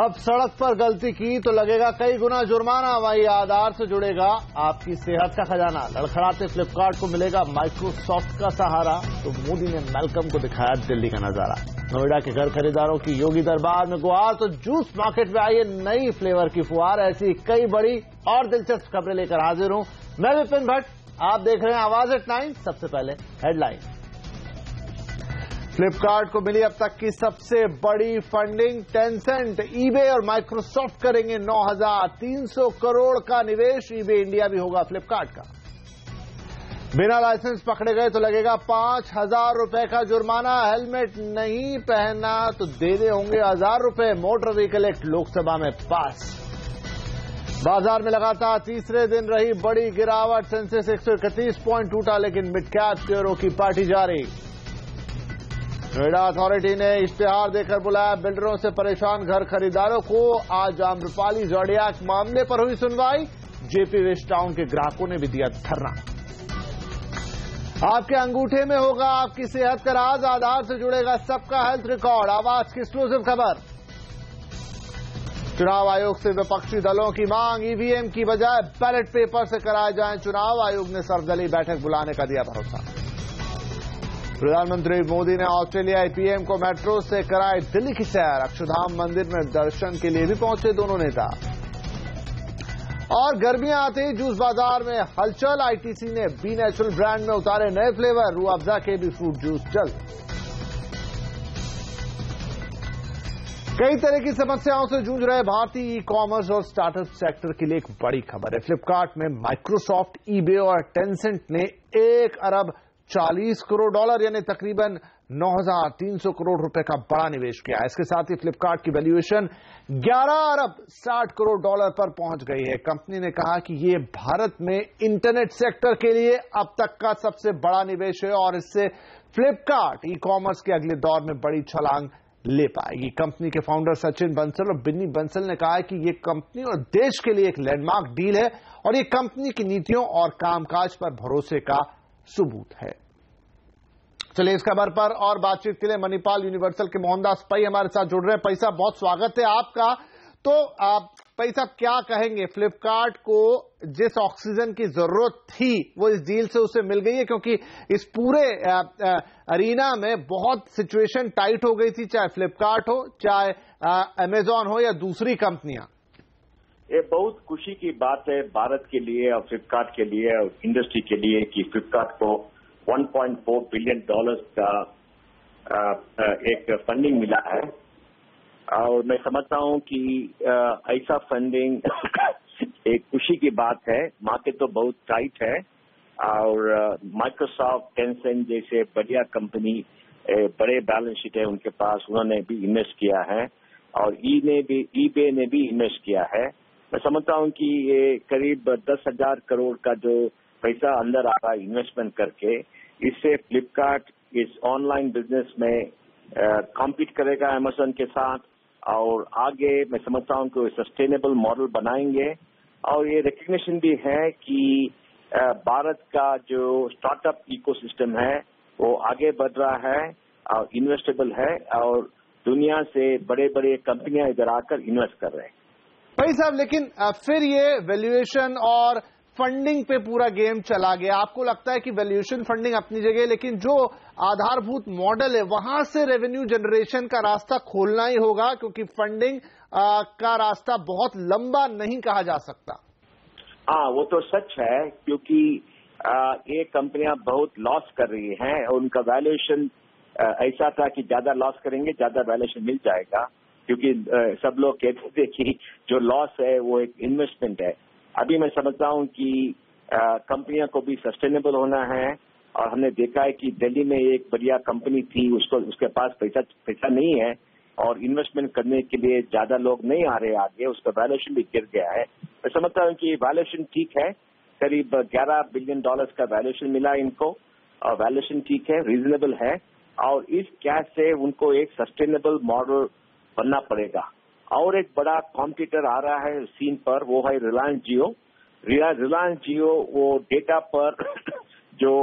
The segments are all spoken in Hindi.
अब सड़क पर गलती की तो लगेगा कई गुना जुर्माना। वही आधार से जुड़ेगा आपकी सेहत का खजाना। लड़खड़ाते फ्लिपकार्ट को मिलेगा माइक्रोसॉफ्ट का सहारा। तो मोदी ने मैल्कम को दिखाया दिल्ली का नजारा। नोएडा के घर खरीदारों की योगी दरबार में गुहार। तो जूस मार्केट में आई है नई फ्लेवर की फुहार। ऐसी कई बड़ी और दिलचस्प खबरें लेकर हाजिर हूं मैं विपिन भट्ट। आप देख रहे हैं आवाज एट 9। सबसे पहले हेडलाइन। फ्लिपकार्ट को मिली अब तक की सबसे बड़ी फंडिंग। टेंसेंट, ईबे और माइक्रोसॉफ्ट करेंगे 9,300 करोड़ का निवेश। ईबे इंडिया भी होगा फ्लिपकार्ट का। बिना लाइसेंस पकड़े गए तो लगेगा 5,000 रुपए का जुर्माना। हेलमेट नहीं पहना तो देने होंगे 1,000 रुपए। मोटर व्हीकल एक्ट लोकसभा में पास। बाजार में लगातार तीसरे दिन रही बड़ी गिरावट। सेंसेक्स 131 पॉइंट टूटा, लेकिन मिड कैप शेयरों की पार्टी जारी। नोएडा अथॉरिटी ने इश्तेहार देकर बुलाया बिल्डरों से परेशान घर खरीदारों को। आज आम्रपाली जोडियाक मामले पर हुई सुनवाई। जेपी वेस्ट टाउन के ग्राहकों ने भी दिया धरना। आपके अंगूठे में होगा आपकी सेहत का राज। आधार से जुड़ेगा सबका हेल्थ रिकॉर्ड। आवाज की एक्सक्लूसिव खबर। चुनाव आयोग से विपक्षी दलों की मांग। ईवीएम की बजाय बैलेट पेपर से कराए जाएं चुनाव। आयोग ने सर्वदलीय बैठक बुलाने का दिया भरोसा। प्रधानमंत्री मोदी ने ऑस्ट्रेलियाई पीएम को मेट्रो से कराई दिल्ली की सैर। अक्षरधाम मंदिर में दर्शन के लिए भी पहुंचे दोनों नेता। और गर्मियां आते ही जूस बाजार में हलचल। आईटीसी ने बी नेचुरल ब्रांड में उतारे नए फ्लेवर। रूह अफ़ज़ा के भी फ्रूट जूस जल्द। कई तरह की समस्याओं से जूझ रहे भारतीय ई कॉमर्स और स्टार्टअप सेक्टर के लिए एक बड़ी खबर है। फ्लिपकार्ट में माइक्रोसॉफ्ट, ईबे और टेंसेंट ने 1 अरब 40 करोड़ डॉलर यानी तकरीबन 9,300 करोड़ रुपए का बड़ा निवेश किया है। इसके साथ ही फ्लिपकार्ट की वैल्यूएशन 11 अरब 60 करोड़ डॉलर पर पहुंच गई है। कंपनी ने कहा कि ये भारत में इंटरनेट सेक्टर के लिए अब तक का सबसे बड़ा निवेश है और इससे फ्लिपकार्ट ई कॉमर्स के अगले दौर में बड़ी छलांग ले पाएगी। कंपनी के फाउंडर सचिन बंसल और बिन्नी बंसल ने कहा है कि ये कंपनी और देश के लिए एक लैंडमार्क डील है और ये कंपनी की नीतियों और कामकाज पर भरोसे का सबूत है। चलिए इस खबर पर और बातचीत के लिए मणिपाल यूनिवर्सल के मोहनदास पै हमारे साथ जुड़ रहे हैं। पै साहब, बहुत स्वागत है आपका। तो पै साहब, क्या कहेंगे? फ्लिपकार्ट को जिस ऑक्सीजन की जरूरत थी वो इस डील से उसे मिल गई है, क्योंकि इस पूरे अरीना में बहुत सिचुएशन टाइट हो गई थी, चाहे फ्लिपकार्ट हो, चाहे अमेजॉन हो या दूसरी कंपनियां। ये बहुत खुशी की बात है भारत के लिए और फ्लिपकार्ट के लिए और इंडस्ट्री के लिए कि फ्लिपकार्ट को $1.4 बिलियन का एक फंडिंग मिला है। और मैं समझता हूं कि ऐसा फंडिंग एक खुशी की बात है। मार्केट तो बहुत टाइट है और माइक्रोसॉफ्ट, टेंसेंट जैसे बढ़िया कंपनी, बड़े बैलेंस शीट है उनके पास, उन्होंने भी इन्वेस्ट किया है और ईबे ने भी इन्वेस्ट किया है। मैं समझता हूं कि ये करीब 10,000 करोड़ का जो पैसा अंदर आ रहा है इन्वेस्टमेंट करके, इससे फ्लिपकार्ट इस ऑनलाइन बिजनेस में कॉम्पीट करेगा अमेजन के साथ और आगे मैं समझता हूं कि सस्टेनेबल मॉडल बनाएंगे। और ये रिकग्निशन भी है कि भारत का जो स्टार्टअप इकोसिस्टम है वो आगे बढ़ रहा है और इन्वेस्टेबल है और दुनिया से बड़े बड़े कंपनियां इधर आकर इन्वेस्ट कर रहे हैं। भाई साहब, लेकिन फिर ये वैल्यूएशन और फंडिंग पे पूरा गेम चला गया। आपको लगता है कि वैल्यूएशन, फंडिंग अपनी जगह, लेकिन जो आधारभूत मॉडल है वहां से रेवेन्यू जनरेशन का रास्ता खोलना ही होगा, क्योंकि फंडिंग का रास्ता बहुत लंबा नहीं कहा जा सकता। हाँ, वो तो सच है, क्योंकि ये कंपनियां बहुत लॉस कर रही हैं और उनका वैल्यूएशन ऐसा था कि ज्यादा लॉस करेंगे ज्यादा वैल्यूएशन मिल जाएगा, क्योंकि सब लोग कहते थे कि जो लॉस है वो एक इन्वेस्टमेंट है। अभी मैं समझता हूं कि कंपनियों को भी सस्टेनेबल होना है और हमने देखा है कि दिल्ली में एक बढ़िया कंपनी थी, उसके पास पैसा नहीं है और इन्वेस्टमेंट करने के लिए ज्यादा लोग नहीं आ रहे आगे, उसका वैल्यूएशन भी गिर गया है। मैं समझता हूं कि वैल्यूएशन ठीक है, करीब $11 बिलियन का वैल्यूएशन मिला इनको और वैल्यूएशन ठीक है, रीजनेबल है और इस कैश से उनको एक सस्टेनेबल मॉडल बनना पड़ेगा। और एक बड़ा कॉम्पिटिटर आ रहा है सीन पर, वो है रिलायंस जियो। रिलायंस जियो वो डेटा पर जो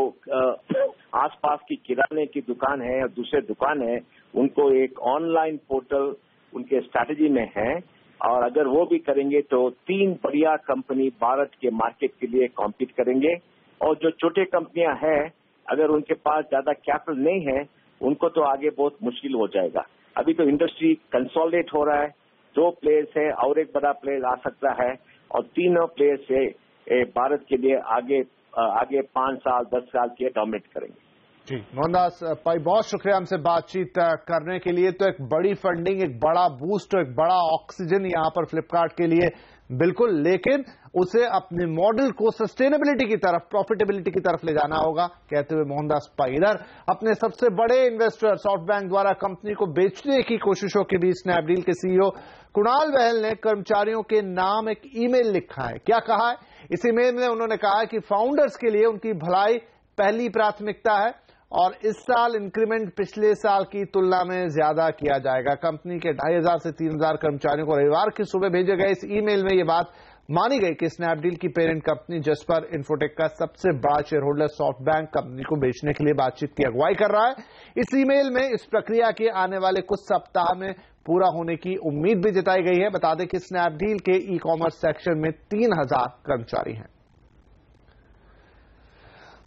आसपास की किराने की दुकान है और दूसरे दुकान है, उनको एक ऑनलाइन पोर्टल उनके स्ट्रैटेजी में है, और अगर वो भी करेंगे तो 3 बढ़िया कंपनी भारत के मार्केट के लिए कॉम्पीट करेंगे। और जो छोटे कंपनियां हैं, अगर उनके पास ज्यादा कैपिटल नहीं है, उनको तो आगे बहुत मुश्किल हो जाएगा। अभी तो इंडस्ट्री कंसोलिडेट हो रहा है, 2 प्लेयर्स है और एक बड़ा प्लेयर आ सकता है, और तीनों प्लेयर्स से भारत के लिए आगे 5 साल 10 साल के डोमिनेट करेंगे। जी मोहनदास भाई, बहुत शुक्रिया हमसे बातचीत करने के लिए। तो एक बड़ी फंडिंग, एक बड़ा बूस्ट, एक बड़ा ऑक्सीजन यहाँ पर फ्लिपकार्ट के लिए बिल्कुल, लेकिन उसे अपने मॉडल को सस्टेनेबिलिटी की तरफ, प्रॉफिटेबिलिटी की तरफ ले जाना होगा, कहते हुए मोहनदास भाई इधर अपने सबसे बड़े इन्वेस्टर सॉफ्टबैंक द्वारा कंपनी को बेचने की कोशिशों के बीच स्नैपडील के सीईओ कुणाल बहल ने कर्मचारियों के नाम एक ईमेल लिखा है। क्या कहा है इस ईमेल में? उन्होंने कहा कि फाउंडर्स के लिए उनकी भलाई पहली प्राथमिकता है और इस साल इंक्रीमेंट पिछले साल की तुलना में ज्यादा किया जाएगा। कंपनी के 2500 से 3000 कर्मचारियों को रविवार की सुबह भेजे गए इस ईमेल में यह बात मानी गई कि स्नैपडील की पेरेंट कंपनी जस्पर इन्फोटेक का सबसे बड़ा शेयर होल्डर सॉफ्टबैंक कंपनी को बेचने के लिए बातचीत की अगुवाई कर रहा है। इस ईमेल में इस प्रक्रिया के आने वाले कुछ सप्ताह में पूरा होने की उम्मीद भी जताई गई है। बता दें कि स्नैपडील के ई कॉमर्स सेक्शन में 3000 कर्मचारी हैं।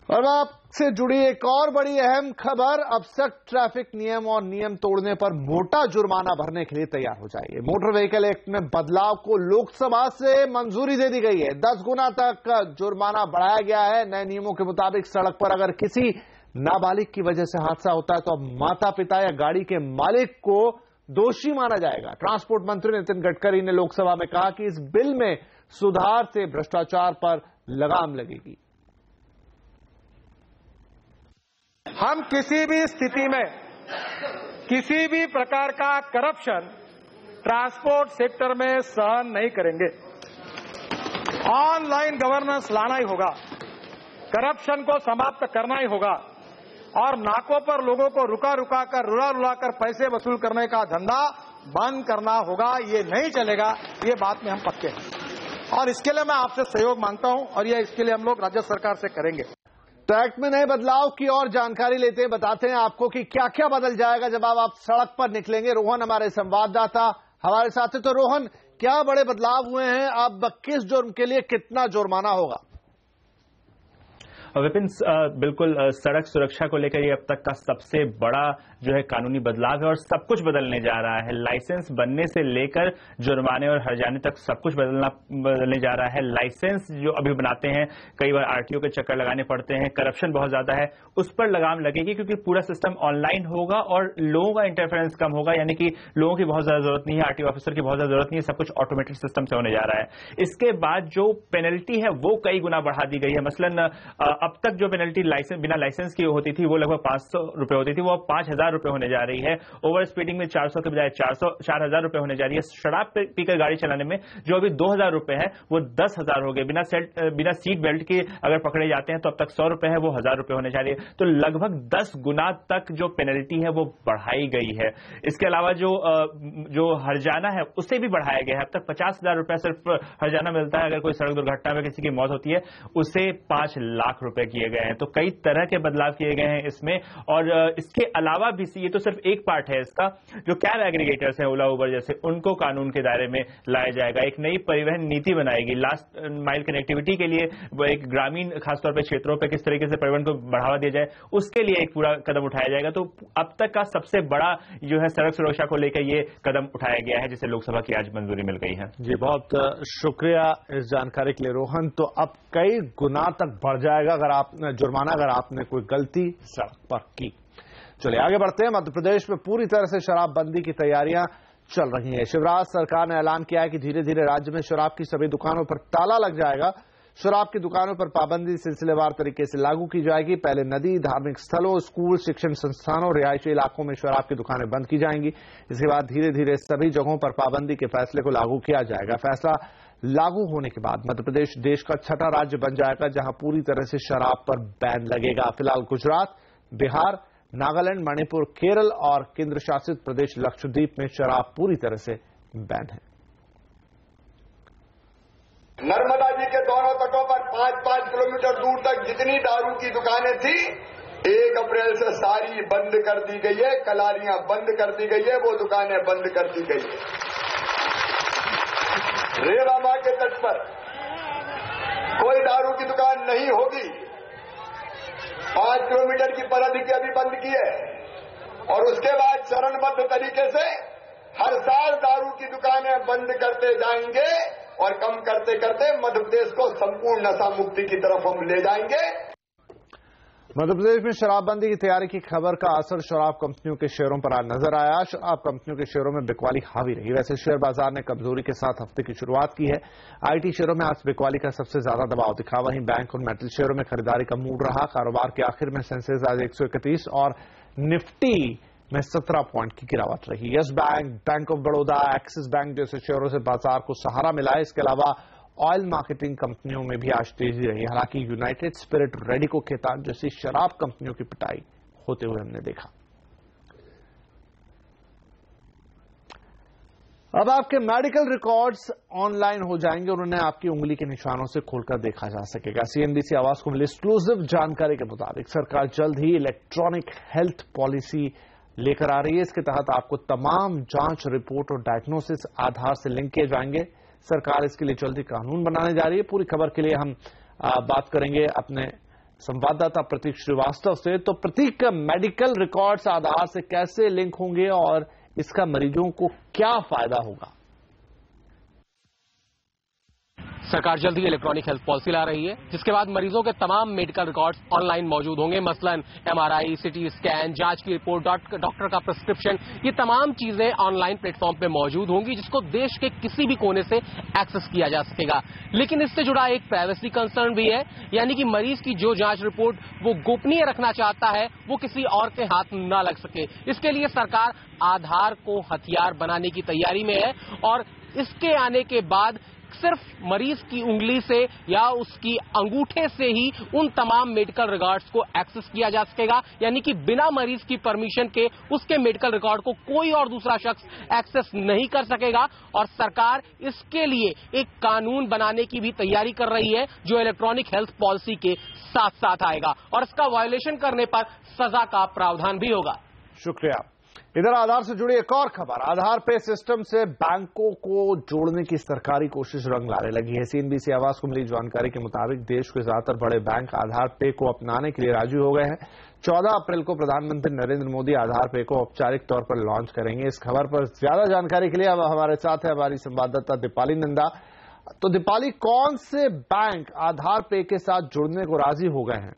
और आपसे जुड़ी एक और बड़ी अहम खबर, अब सख्त ट्रैफिक नियम और नियम तोड़ने पर मोटा जुर्माना भरने के लिए तैयार हो जाइए। मोटर व्हीकल एक्ट में बदलाव को लोकसभा से मंजूरी दे दी गई है। 10 गुना तक जुर्माना बढ़ाया गया है। नए नियमों के मुताबिक सड़क पर अगर किसी नाबालिग की वजह से हादसा होता है तो अब माता पिता या गाड़ी के मालिक को दोषी माना जाएगा। ट्रांसपोर्ट मंत्री नितिन गडकरी ने लोकसभा में कहा कि इस बिल में सुधार से भ्रष्टाचार पर लगाम लगेगी। हम किसी भी स्थिति में किसी भी प्रकार का करप्शन ट्रांसपोर्ट सेक्टर में सहन नहीं करेंगे। ऑनलाइन गवर्नेंस लाना ही होगा, करप्शन को समाप्त करना ही होगा, और नाकों पर लोगों को रुला रुला कर पैसे वसूल करने का धंधा बंद करना होगा। ये नहीं चलेगा, ये बात में हम पक्के हैं और इसके लिए मैं आपसे सहयोग मांगता हूं और ये इसके लिए हम लोग राज्य सरकार से करेंगे। तो एक्ट में नए बदलाव की और जानकारी लेते हैं, बताते हैं आपको कि क्या क्या बदल जाएगा जब आप सड़क पर निकलेंगे। रोहन हमारे संवाददाता हमारे साथ है। तो रोहन, क्या बड़े बदलाव हुए हैं? अब किस जुर्म के लिए कितना जुर्माना होगा? विपिन, बिल्कुल सड़क सुरक्षा को लेकर ये अब तक का सबसे बड़ा जो है कानूनी बदलाव है और सब कुछ बदलने जा रहा है। लाइसेंस बनने से लेकर जुर्माने और हर्जाने तक सब कुछ बदलने जा रहा है। लाइसेंस जो अभी बनाते हैं, कई बार आरटीओ के चक्कर लगाने पड़ते हैं, करप्शन बहुत ज्यादा है, उस पर लगाम लगेगी क्योंकि पूरा सिस्टम ऑनलाइन होगा और लोगों का इंटरफेरेंस कम होगा। यानी कि लोगों की बहुत ज्यादा जरूरत नहीं है, आरटीओ ऑफिसर की बहुत ज्यादा जरूरत नहीं है, सब कुछ ऑटोमेटेड सिस्टम से होने जा रहा है। इसके बाद जो पेनल्टी है वो कई गुना बढ़ा दी गई है। मसलन अब तक जो पेनल्टी बिना लाइसेंस की होती थी वो लगभग 500 रुपए होती थी, वो अब 5000 रुपए होने जा रही है। ओवर स्पीडिंग में 400 के बजाय 4000 रुपए होने जा रही है। शराब पीकर गाड़ी चलाने में जो अभी 2000 रुपए है वो 10,000 हो गए। बिना सीट बेल्ट के अगर पकड़े जाते हैं तो अब तक 100 रुपए है, वो 1000 रुपए होने जा रही है। तो लगभग 10 गुना तक जो पेनल्टी है वो बढ़ाई गई है। इसके अलावा जो हर्जाना है उसे भी बढ़ाया गया है। अब तक 50,000 रुपए सिर्फ हर्जाना मिलता है। अगर कोई सड़क दुर्घटना में किसी की मौत होती है उसे 5 लाख रुपए किए गए हैं। तो कई तरह के बदलाव किए गए हैं इसमें। और इसके अलावा भी ये तो सिर्फ एक पार्ट है इसका, जो कैब एग्रीगेटर्स हैं ओला उबर जैसे, उनको कानून के दायरे में लाया जाएगा। एक नई परिवहन नीति बनाएगी लास्ट माइल कनेक्टिविटी के लिए। एक ग्रामीण खासतौर पर क्षेत्रों पर किस तरीके से परिवहन को बढ़ावा दिया जाए उसके लिए एक पूरा कदम उठाया जाएगा। तो अब तक का सबसे बड़ा जो है सड़क सुरक्षा को लेकर ये कदम उठाया गया है, जिसे लोकसभा की आज मंजूरी मिल गई है। जी बहुत शुक्रिया इस जानकारी के लिए रोहन। तो अब कई गुना तक बढ़ जाएगा जुर्माना अगर आपने कोई गलती सड़क पर की। चलिए आगे बढ़ते हैं। मध्य प्रदेश में पूरी तरह से शराबबंदी की तैयारियां चल रही हैं। शिवराज सरकार ने ऐलान किया है कि धीरे धीरे राज्य में शराब की सभी दुकानों पर ताला लग जाएगा। शराब की दुकानों पर पाबंदी सिलसिलेवार तरीके से लागू की जाएगी। पहले नदी, धार्मिक स्थलों, स्कूल, शिक्षण संस्थानों, रिहायशी इलाकों में शराब की दुकानें बंद की जाएंगी। इसके बाद धीरे धीरे सभी जगहों पर पाबंदी के फैसले को लागू किया जाएगा। फैसला लागू होने के बाद मध्य प्रदेश देश का 6ठा राज्य बन जाएगा जहां पूरी तरह से शराब पर बैन लगेगा। फिलहाल गुजरात, बिहार, नागालैंड, मणिपुर, केरल और केंद्र शासित प्रदेश लक्षद्वीप में शराब पूरी तरह से बैन है। नर्मदा जी के दोनों तटों पर 5-5 किलोमीटर दूर तक जितनी दारू की दुकानें थी 1 अप्रैल से सारी बंद कर दी गई है, कलारियां बंद कर दी गई है, वो दुकानें बंद कर दी गई है। रेवा मां के तट पर कोई दारू की दुकान नहीं होगी। 5 किलोमीटर की परिधि की अभी बंद की है और उसके बाद चरणबद्ध तरीके से हर साल दारू की दुकानें बंद करते जाएंगे और कम करते करते मध्य प्रदेश को संपूर्ण नशा मुक्ति की तरफ हम ले जाएंगे। मध्य प्रदेश में शराबबंदी की तैयारी की खबर का असर शराब कंपनियों के शेयरों पर आज नजर आया। शराब कंपनियों के शेयरों में बिकवाली हावी रही। वैसे शेयर बाजार ने कमजोरी के साथ हफ्ते की शुरुआत की है। आईटी शेयरों में आज बिकवाली का सबसे ज्यादा दबाव दिखा। वहीं बैंक और मेटल शेयरों में खरीदारी का मूड रहा। कारोबार के आखिर में सेंसेक्स आज 131 और निफ्टी में 17 पॉइंट की गिरावट रही। Yes bank, bank of Baroda, axis bank जैसे शेयरों से बाजार को सहारा मिला है। इसके अलावा ऑयल मार्केटिंग कंपनियों में भी आज तेजी रही। हालांकि यूनाइटेड स्पिरिट, रेडिको खेतान जैसी शराब कंपनियों की पिटाई होते हुए हमने देखा। अब आपके मेडिकल रिकॉर्ड्स ऑनलाइन हो जाएंगे और उन्हें आपकी उंगली के निशानों से खोलकर देखा जा सकेगा। सीएनबीसी आवाज को मिली एक्सक्लूसिव जानकारी के मुताबिक सरकार जल्द ही इलेक्ट्रॉनिक हेल्थ पॉलिसी लेकर आ रही है। इसके तहत आपको तमाम जांच रिपोर्ट और डायग्नोसिस आधार से लिंक किए जाएंगे। सरकार इसके लिए जल्दी कानून बनाने जा रही है। पूरी खबर के लिए हम बात करेंगे अपने संवाददाता प्रतीक श्रीवास्तव से। तो प्रतीक, मेडिकल रिकॉर्ड्स आधार से कैसे लिंक होंगे और इसका मरीजों को क्या फायदा होगा? सरकार जल्द ही इलेक्ट्रॉनिक हेल्थ पॉलिसी ला रही है, जिसके बाद मरीजों के तमाम मेडिकल रिकॉर्ड्स ऑनलाइन मौजूद होंगे। मसलन एमआरआई, सीटी स्कैन, जांच की रिपोर्ट, डॉक्टर का प्रिस्क्रिप्शन, ये तमाम चीजें ऑनलाइन प्लेटफॉर्म पे मौजूद होंगी, जिसको देश के किसी भी कोने से एक्सेस किया जा सकेगा। लेकिन इससे जुड़ा एक प्राइवेसी कंसर्न भी है, यानी कि मरीज की जो जांच रिपोर्ट वो गोपनीय रखना चाहता है वो किसी और के हाथ न लग सके। इसके लिए सरकार आधार को हथियार बनाने की तैयारी में है और इसके आने के बाद सिर्फ मरीज की उंगली से या उसकी अंगूठे से ही उन तमाम मेडिकल रिकॉर्ड्स को एक्सेस किया जा सकेगा, यानी कि बिना मरीज की परमिशन के उसके मेडिकल रिकॉर्ड को कोई और दूसरा शख्स एक्सेस नहीं कर सकेगा। और सरकार इसके लिए एक कानून बनाने की भी तैयारी कर रही है, जो इलेक्ट्रॉनिक हेल्थ पॉलिसी के साथ साथ आएगा और इसका वायोलेशन करने पर सजा का प्रावधान भी होगा। शुक्रिया। इधर आधार से जुड़ी एक और खबर। आधार पे सिस्टम से बैंकों को जोड़ने की सरकारी कोशिश रंग लाने लगी है। सीएनबीसी आवाज को मिली जानकारी के मुताबिक देश के ज्यादातर बड़े बैंक आधार पे को अपनाने के लिए राजी हो गए हैं। 14 अप्रैल को प्रधानमंत्री नरेंद्र मोदी आधार पे को औपचारिक तौर पर लॉन्च करेंगे। इस खबर पर ज्यादा जानकारी के लिए अब हमारे साथ है हमारी संवाददाता दीपाली नंदा। तो दीपाली, कौन से बैंक आधार पे के साथ जुड़ने को राजी हो गए हैं?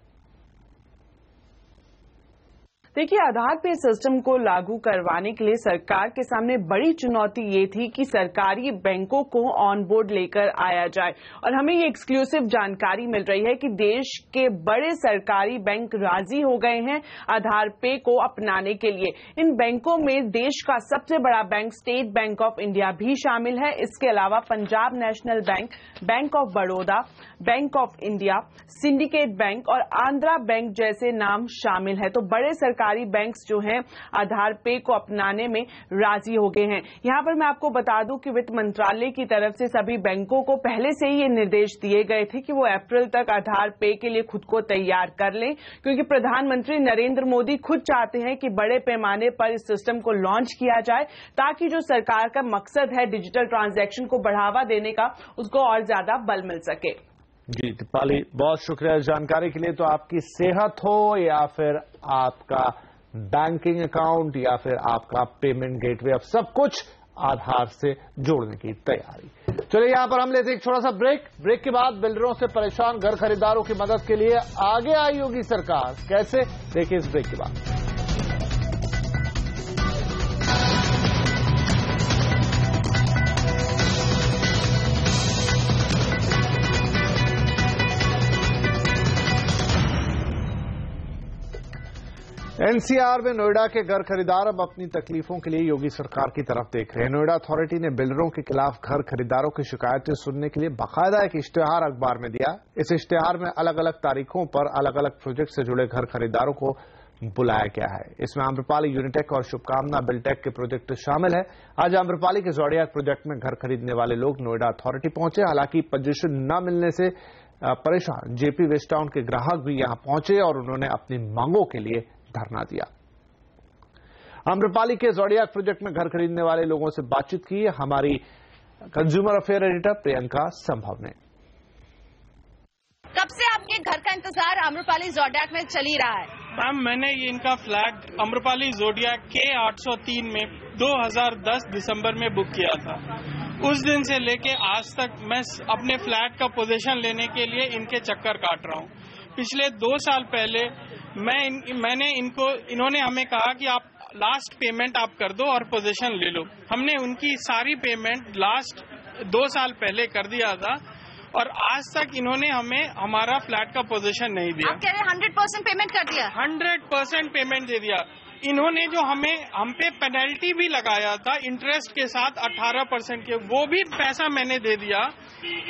देखिए, आधार पे सिस्टम को लागू करवाने के लिए सरकार के सामने बड़ी चुनौती ये थी कि सरकारी बैंकों को ऑन बोर्ड लेकर आया जाए। और हमें ये एक्सक्लूसिव जानकारी मिल रही है कि देश के बड़े सरकारी बैंक राजी हो गए हैं आधार पे को अपनाने के लिए। इन बैंकों में देश का सबसे बड़ा bank state bank of India भी शामिल है। इसके अलावा Punjab national bank, bank of Baroda, bank of India, syndicate bank और आंध्रा बैंक जैसे नाम शामिल है। तो बड़े सरकारी बैंक्स जो हैं आधार पे को अपनाने में राजी हो गए हैं। यहां पर मैं आपको बता दूं कि वित्त मंत्रालय की तरफ से सभी बैंकों को पहले से ही ये निर्देश दिए गए थे कि वो अप्रैल तक आधार पे के लिए खुद को तैयार कर लें, क्योंकि प्रधानमंत्री नरेंद्र मोदी खुद चाहते हैं कि बड़े पैमाने पर इस सिस्टम को लॉन्च किया जाए, ताकि जो सरकार का मकसद है डिजिटल ट्रांजैक्शन को बढ़ावा देने का, उसको और ज्यादा बल मिल सके। जी दीपाली, बहुत शुक्रिया जानकारी के लिए। तो आपकी सेहत हो या फिर आपका बैंकिंग अकाउंट या फिर आपका पेमेंट गेटवे, अब सब कुछ आधार से जोड़ने की तैयारी। चलिए यहां पर हम लेते हैं एक छोटा सा ब्रेक के बाद बिल्डरों से परेशान घर खरीदारों की मदद के लिए आगे आई होगी सरकार। कैसे, देखिए इस ब्रेक के बाद। एनसीआर में नोएडा के घर खरीदार अब अपनी तकलीफों के लिए योगी सरकार की तरफ देख रहे हैं। नोएडा अथॉरिटी ने बिल्डरों के खिलाफ घर खरीदारों की शिकायतें सुनने के लिए बाकायदा एक इश्तेहार अखबार में दिया। इस इश्तेहार में अलग अलग तारीखों पर अलग अलग प्रोजेक्ट से जुड़े घर खरीदारों को बुलाया गया है। इसमें आम्रपाली यूनिटेक और शुभकामना बिल्टेक के प्रोजेक्ट शामिल है। आज आम्रपाली के जोड़ियाक प्रोजेक्ट में घर खरीदने वाले लोग नोएडा अथॉरिटी पहुंचे। हालांकि पोजीशन न मिलने से परेशान जेपी वेस्टाउन के ग्राहक भी यहां पहुंचे और उन्होंने अपनी मांगों के लिए धरना दिया। आम्रपाली के ज़ोडियाक प्रोजेक्ट में घर खरीदने वाले लोगों से बातचीत की हमारी कंज्यूमर अफेयर एडिटर प्रियंका संभव ने। कब से आपके घर का इंतजार आम्रपाली ज़ोडियाक में चल ही रहा है? मैम, मैंने इनका फ्लैट आम्रपाली ज़ोडियाक के 803 में 2010 दिसंबर में बुक किया था। उस दिन से लेके आज तक मैं अपने फ्लैट का पोजीशन लेने के लिए इनके चक्कर काट रहा हूँ। पिछले 2 साल पहले इन्होंने हमें कहा कि आप लास्ट पेमेंट आप कर दो और पोजीशन ले लो। हमने उनकी सारी पेमेंट लास्ट 2 साल पहले कर दिया था और आज तक इन्होंने हमें हमारा फ्लैट का पोजीशन नहीं दिया। आप कह रहे हैं 100% पेमेंट कर दिया? 100% पेमेंट दे दिया। इन्होंने जो हम पे पेनल्टी भी लगाया था इंटरेस्ट के साथ 18% के, वो भी पैसा मैंने दे दिया,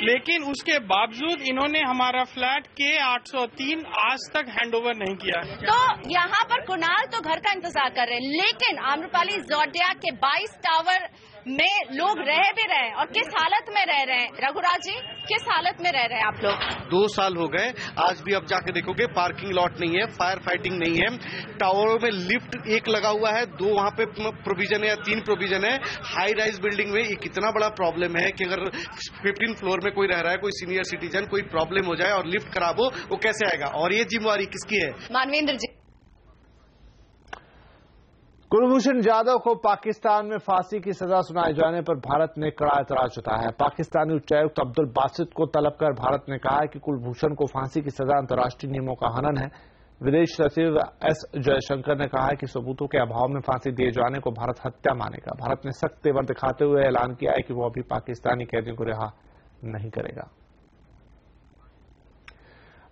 लेकिन उसके बावजूद इन्होंने हमारा फ्लैट के 803 आज तक हैंडओवर नहीं किया। तो यहाँ पर कुणाल तो घर का इंतजार कर रहे हैं, लेकिन आम्रपाली ज़ोडियाक के 22 टावर में लोग रह भी रहे हैं और किस हालत में रह रहे हैं? रघुराज जी, किस हालत में रह रहे हैं आप लोग? 2 साल हो गए, आज भी अब जाके देखोगे पार्किंग लॉट नहीं है, फायर फाइटिंग नहीं है, टावरों में लिफ्ट 1 लगा हुआ है, 2 वहां पे प्रोविजन है या 3 प्रोविजन है। हाई राइज बिल्डिंग में एक इतना बड़ा प्रॉब्लम है कि अगर 15 फ्लोर में कोई रह रहा है, कोई सीनियर सिटीजन, कोई प्रॉब्लम हो जाए और लिफ्ट खराब हो, वो कैसे आएगा? और ये जिम्मेवारी किसकी है? मानवेंद्र जी। कुलभूषण जाधव को पाकिस्तान में फांसी की सजा सुनाए जाने पर भारत ने कड़ा एतराज जताया है। पाकिस्तानी उच्चायुक्त अब्दुल बासित को तलब कर भारत ने कहा है कि कुलभूषण को फांसी की सजा अंतर्राष्ट्रीय नियमों का हनन है। विदेश सचिव एस जयशंकर ने कहा है कि सबूतों के अभाव में फांसी दिए जाने को भारत हत्या मानेगा। भारत ने सख्त तेवर दिखाते हुए ऐलान किया है कि वो अभी पाकिस्तानी कैदियों को रिहा नहीं करेगा।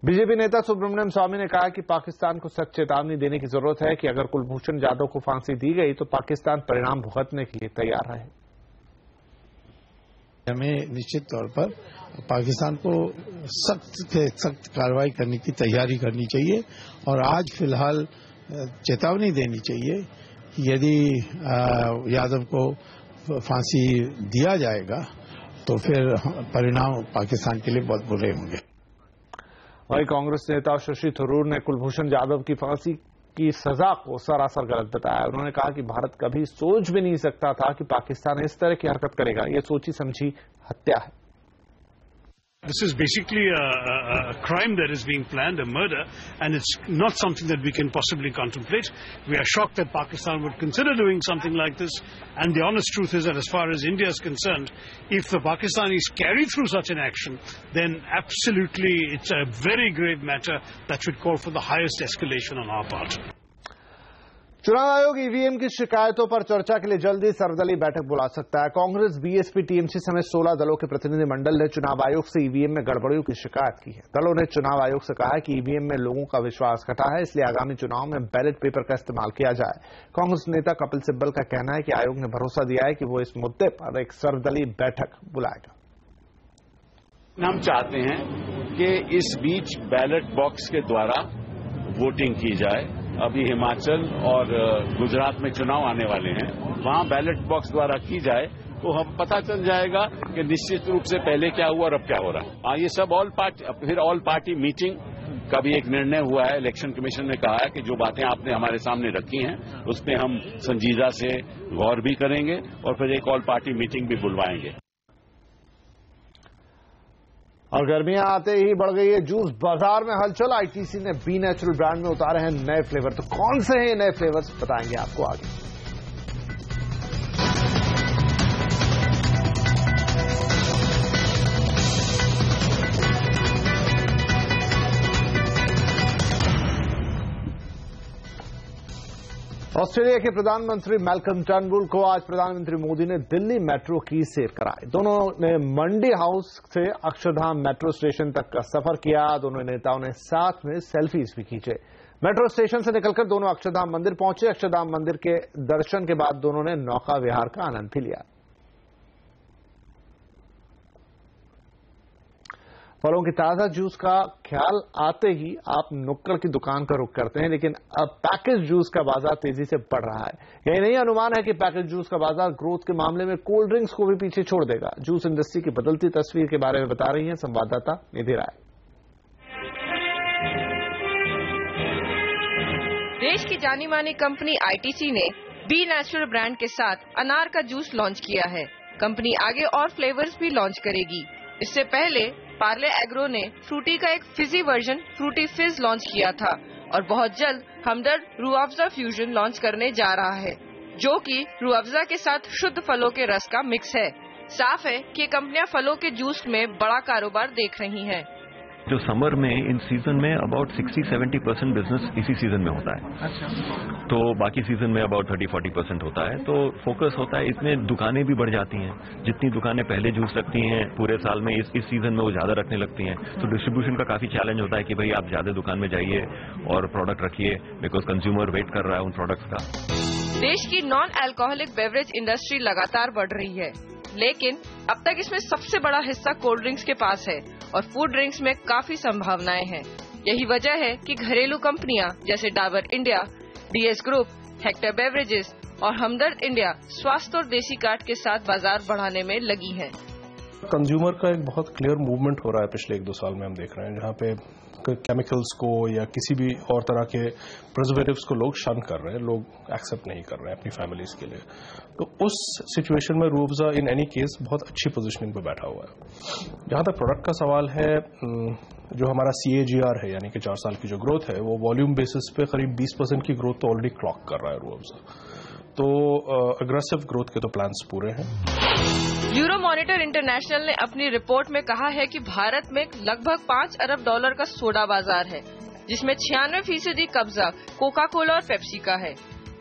बीजेपी नेता सुब्रमण्यम स्वामी ने कहा कि पाकिस्तान को सख्त चेतावनी देने की जरूरत है कि अगर कुलभूषण जाधव को फांसी दी गई तो पाकिस्तान परिणाम भुगतने के लिए तैयार रहे। हमें निश्चित तौर पर पाकिस्तान को सख्त से सख्त कार्रवाई करने की तैयारी करनी चाहिए और आज फिलहाल चेतावनी देनी चाहिए कि यदि यादव को फांसी दिया जाएगा तो फिर परिणाम पाकिस्तान के लिए बहुत बुरे होंगे। वहीं कांग्रेस नेता शशि थरूर ने कुलभूषण जाधव की फांसी की सजा को सरासर गलत बताया। उन्होंने कहा कि भारत कभी सोच भी नहीं सकता था कि पाकिस्तान इस तरह की हरकत करेगा। ये सोची समझी हत्या है। This is basically a crime that is being planned, a murder, and it's not something that we can possibly contemplate. We are shocked that Pakistan would consider doing something like this, and the honest truth is that as far as India is concerned, if the Pakistanis carry through such an action, then absolutely it's a very grave matter that should call for the highest escalation on our part. चुनाव आयोग ईवीएम की शिकायतों पर चर्चा के लिए जल्दी सर्वदलीय बैठक बुला सकता है। कांग्रेस, बीएसपी, टीएमसी समेत 16 दलों के प्रतिनिधिमंडल ने चुनाव आयोग से ईवीएम में गड़बड़ियों की शिकायत की है। दलों ने चुनाव आयोग से कहा है कि ईवीएम में लोगों का विश्वास घटा है, इसलिए आगामी चुनाव में बैलेट पेपर का इस्तेमाल किया जाए। कांग्रेस नेता कपिल सिब्बल का कहना है कि आयोग ने भरोसा दिया है कि वो इस मुद्दे पर एक सर्वदलीय बैठक बुलाएगा। हम चाहते हैं कि इस बीच बैलेट बॉक्स के द्वारा वोटिंग की जाए। अभी हिमाचल और गुजरात में चुनाव आने वाले हैं, वहां बैलेट बॉक्स द्वारा की जाए तो हम पता चल जाएगा कि निश्चित रूप से पहले क्या हुआ और अब क्या हो रहा है। ये सब ऑल पार्टी मीटिंग का भी एक निर्णय हुआ है। इलेक्शन कमीशन ने कहा है कि जो बातें आपने हमारे सामने रखी हैं उस पर हम संजीदा से गौर भी करेंगे और फिर एक ऑल पार्टी मीटिंग भी बुलवाएंगे। और गर्मियां आते ही बढ़ गई है जूस बाजार में हलचल। आईटीसी ने बी नेचुरल ब्रांड में उतारे हैं नए फ्लेवर। तो कौन से हैं ये नए फ्लेवर्स बताएंगे आपको आगे। ऑस्ट्रेलिया के प्रधानमंत्री मैल्कम टर्नबुल को आज प्रधानमंत्री मोदी ने दिल्ली मेट्रो की सैर कराई। दोनों ने मंडी हाउस से अक्षरधाम मेट्रो स्टेशन तक का सफर किया। दोनों नेताओं ने साथ में सेल्फीज भी खींचे। मेट्रो स्टेशन से निकलकर दोनों अक्षरधाम मंदिर पहुंचे। अक्षरधाम मंदिर के दर्शन के बाद दोनों ने नौका विहार का आनंद भी लिया। फलों की ताजा जूस का ख्याल आते ही आप नुक्कड़ की दुकान का रुख करते हैं, लेकिन अब पैकेज जूस का बाजार तेजी से बढ़ रहा है। यही नहीं, अनुमान है कि पैकेज जूस का बाजार ग्रोथ के मामले में कोल्ड ड्रिंक्स को भी पीछे छोड़ देगा। जूस इंडस्ट्री की बदलती तस्वीर के बारे में बता रही हैं संवाददाता निधि राय। देश की जानी मानी कंपनी ITC ने बी नेचुरल ब्रांड के साथ अनार का जूस लॉन्च किया है। कंपनी आगे और फ्लेवर्स भी लॉन्च करेगी। इससे पहले पार्ले एग्रो ने फ्रूटी का एक फिजी वर्जन फ्रूटी फिज लॉन्च किया था और बहुत जल्द हमदर्द रूह अफ़ज़ा फ्यूजन लॉन्च करने जा रहा है, जो कि रूह अफ़ज़ा के साथ शुद्ध फलों के रस का मिक्स है। साफ है कि कंपनियां फलों के जूस में बड़ा कारोबार देख रही हैं। जो समर में इन सीजन में अबाउट 60-70% बिजनेस इसी सीजन में होता है। अच्छा। तो बाकी सीजन में अबाउट 30-40% होता है। तो फोकस होता है, इसमें दुकानें भी बढ़ जाती हैं। जितनी दुकानें पहले जूस रखती हैं पूरे साल में, इस सीजन में वो ज्यादा रखने लगती हैं। तो डिस्ट्रीब्यूशन का काफी चैलेंज होता है कि भाई आप ज्यादा दुकान में जाइए और प्रोडक्ट रखिए, बिकॉज कंज्यूमर वेट कर रहा है उन प्रोडक्ट्स का। देश की नॉन अल्कोहलिक बेवरेज इंडस्ट्री लगातार बढ़ रही है, लेकिन अब तक इसमें सबसे बड़ा हिस्सा कोल्ड ड्रिंक्स के पास है और फूड ड्रिंक्स में काफी संभावनाएं हैं। यही वजह है कि घरेलू कंपनियां जैसे Dabur India, DS group, Hector beverages और हमदर्द इंडिया स्वास्थ्य और देसी काट के साथ बाजार बढ़ाने में लगी हैं। कंज्यूमर का एक बहुत क्लियर मूवमेंट हो रहा है पिछले 1-2 साल में, हम देख रहे हैं, जहां पे केमिकल्स को या किसी भी और तरह के प्रिजर्वेटिव्स को लोग शन कर रहे हैं, लोग एक्सेप्ट नहीं कर रहे हैं अपनी फैमिलीज के लिए। तो उस सिचुएशन में Rooh Afza in any case बहुत अच्छी पोजीशनिंग पे बैठा हुआ है। जहां तक प्रोडक्ट का सवाल है, जो हमारा CAGR है यानी कि 4 साल की जो ग्रोथ है, वो वॉल्यूम बेसिस पे करीब 20% की ग्रोथ तो ऑलरेडी क्लॉक कर रहा है रूह अफ़ज़ा। तो अग्रेसिव ग्रोथ के तो प्लान्स पूरे हैं। यूरो मॉनिटर इंटरनेशनल ने अपनी रिपोर्ट में कहा है कि भारत में लगभग $5 अरब का सोडा बाजार है, जिसमें 96% कब्जा कोका कोला और पेप्सी का है।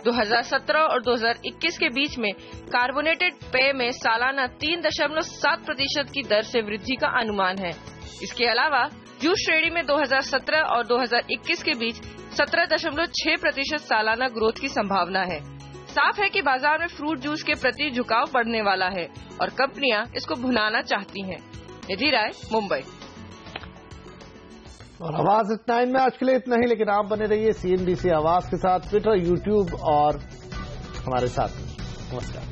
2017 और 2021 के बीच में कार्बोनेटेड पेय में सालाना 3.7% की दर से वृद्धि का अनुमान है। इसके अलावा जूस श्रेणी में 2017 और 2021 के बीच 17.6% सालाना ग्रोथ की संभावना है। साफ है कि बाजार में फ्रूट जूस के प्रति झुकाव बढ़ने वाला है और कंपनियां इसको भुनाना चाहती हैं। निधि राय, मुंबई। और आवाज इतना इनमें आज के लिए इतना ही, लेकिन आप बने रहिए CNBC आवाज के साथ, ट्विटर, YouTube और हमारे साथ। नमस्कार।